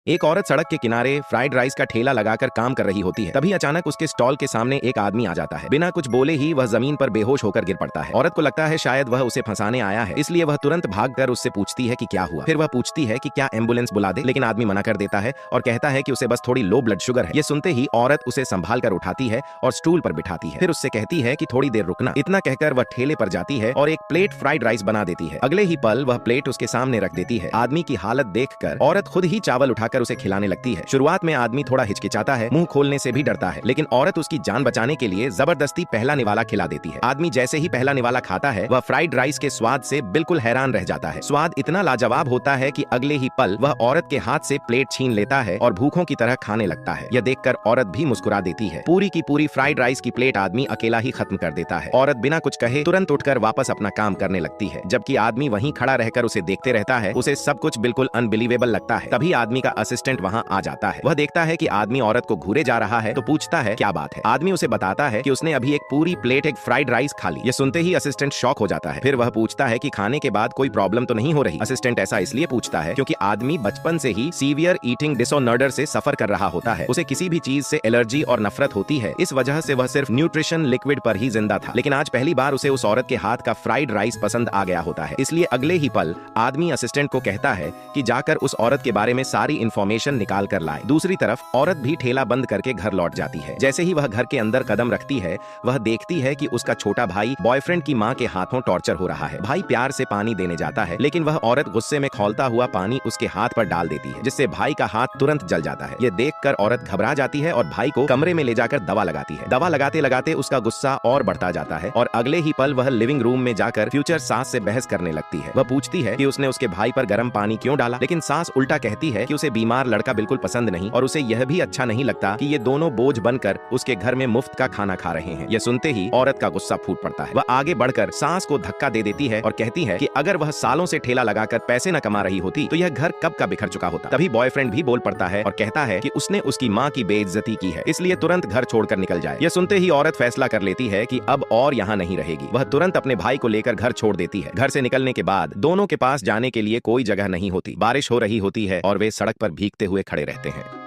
एक औरत सड़क के किनारे फ्राइड राइस का ठेला लगाकर काम कर रही होती है। तभी अचानक उसके स्टॉल के सामने एक आदमी आ जाता है। बिना कुछ बोले ही वह जमीन पर बेहोश होकर गिर पड़ता है। औरत को लगता है शायद वह उसे फंसाने आया है, इसलिए वह तुरंत भागकर उससे पूछती है कि क्या हुआ। फिर वह पूछती है कि क्या एम्बुलेंस बुला दे, लेकिन आदमी मना कर देता है और कहता है कि उसे बस थोड़ी लो ब्लड शुगर है। ये सुनते ही औरत उसे संभाल कर उठाती है और स्टूल पर बिठाती है। फिर उससे कहती है कि थोड़ी देर रुकना। इतना कहकर वह ठेले पर जाती है और एक प्लेट फ्राइड राइस बना देती है। अगले ही पल वह प्लेट उसके सामने रख देती है। आदमी की हालत देखकर औरत खुद ही चावल उठाकर उसे खिलाने लगती है। शुरुआत में आदमी थोड़ा हिचकिचाता है, मुंह खोलने से भी डरता है, लेकिन औरत उसकी जान बचाने के लिए जबरदस्ती पहला निवाला खिला देती है। आदमी जैसे ही पहला निवाला खाता है, वह फ्राइड राइस के स्वाद से बिल्कुल हैरान रह जाता है। स्वाद इतना लाजवाब होता है कि अगले ही पल वह औरत के हाथ से प्लेट छीन लेता है और भूखों की तरह खाने लगता है। यह देखकर औरत भी मुस्कुरा देती है। पूरी की पूरी फ्राइड राइस की प्लेट आदमी अकेला ही खत्म कर देता है। औरत बिना कुछ कहे तुरंत उठकर वापस अपना काम करने लगती है, जबकि आदमी वहीं खड़ा रहकर उसे देखते रहता है। उसे सब कुछ बिल्कुल अनबिलीवेबल लगता है। तभी आदमी का असिस्टेंट वहां आ जाता है। वह देखता है कि आदमी औरत को घूरे जा रहा है तो पूछता है क्या बात है। आदमी उसे बताता है कि उसने अभी एक पूरी प्लेट एक फ्राइड राइस खा ली। ये सुनते ही असिस्टेंट शॉक हो जाता है। फिर वह पूछता है कि खाने के बाद कोई प्रॉब्लम तो नहीं हो रही। असिस्टेंट ऐसा इसलिए पूछता है क्योंकि आदमी बचपन से ही सीवियर ईटिंग डिसऑर्डर से सफर कर रहा होता है। उसे किसी भी चीज से एलर्जी और नफरत होती है। इस वजह से वह सिर्फ न्यूट्रिशन लिक्विड पर ही जिंदा था, लेकिन आज पहली बार उसे उस औरत के हाथ का फ्राइड राइस पसंद आ गया होता है। इसलिए अगले ही पल आदमी असिस्टेंट को कहता है कि जाकर उस औरत के बारे में सारी इंफॉर्मेशन निकाल कर लाए। दूसरी तरफ औरत भी ठेला बंद करके घर लौट जाती है। जैसे ही वह घर के अंदर कदम रखती है, वह देखती है कि उसका छोटा भाई बॉयफ्रेंड की मां के हाथों टॉर्चर हो रहा है। भाई प्यार से पानी देने जाता है, लेकिन वह औरत गुस्से में खौलता हुआ पानी उसके हाथ पर डाल देती है, जिससे भाई का हाथ तुरंत जल जाता है। यह देखकर औरत घबरा जाती है और भाई को कमरे में ले जाकर दवा लगाती है। दवा लगाते लगाते उसका गुस्सा और बढ़ता जाता है और अगले ही पल वह लिविंग रूम में जाकर फ्यूचर सास से बहस करने लगती है। वह पूछती है कि उसने उसके भाई पर गर्म पानी क्यों डाला, लेकिन सास उल्टा कहती है कि उसे बीमार लड़का बिल्कुल पसंद नहीं और उसे यह भी अच्छा नहीं लगता कि ये दोनों बोझ बनकर उसके घर में मुफ्त का खाना खा रहे हैं। यह सुनते ही औरत का गुस्सा फूट पड़ता है। वह आगे बढ़कर सास को धक्का दे देती है और कहती है कि अगर वह सालों से ठेला लगाकर पैसे न कमा रही होती तो यह घर कब का बिखर चुका होता। तभी बॉयफ्रेंड भी बोल पड़ता है और कहता है कि उसने उसकी मां की बेइज्जती की है, इसलिए तुरंत घर छोड़कर निकल जाए। यह सुनते ही औरत फैसला कर लेती है कि अब और यहाँ नहीं रहेगी। वह तुरंत अपने भाई को लेकर घर छोड़ देती है। घर से निकलने के बाद दोनों के पास जाने के लिए कोई जगह नहीं होती। बारिश हो रही होती है और वे सड़क पर भीगते हुए खड़े रहते हैं।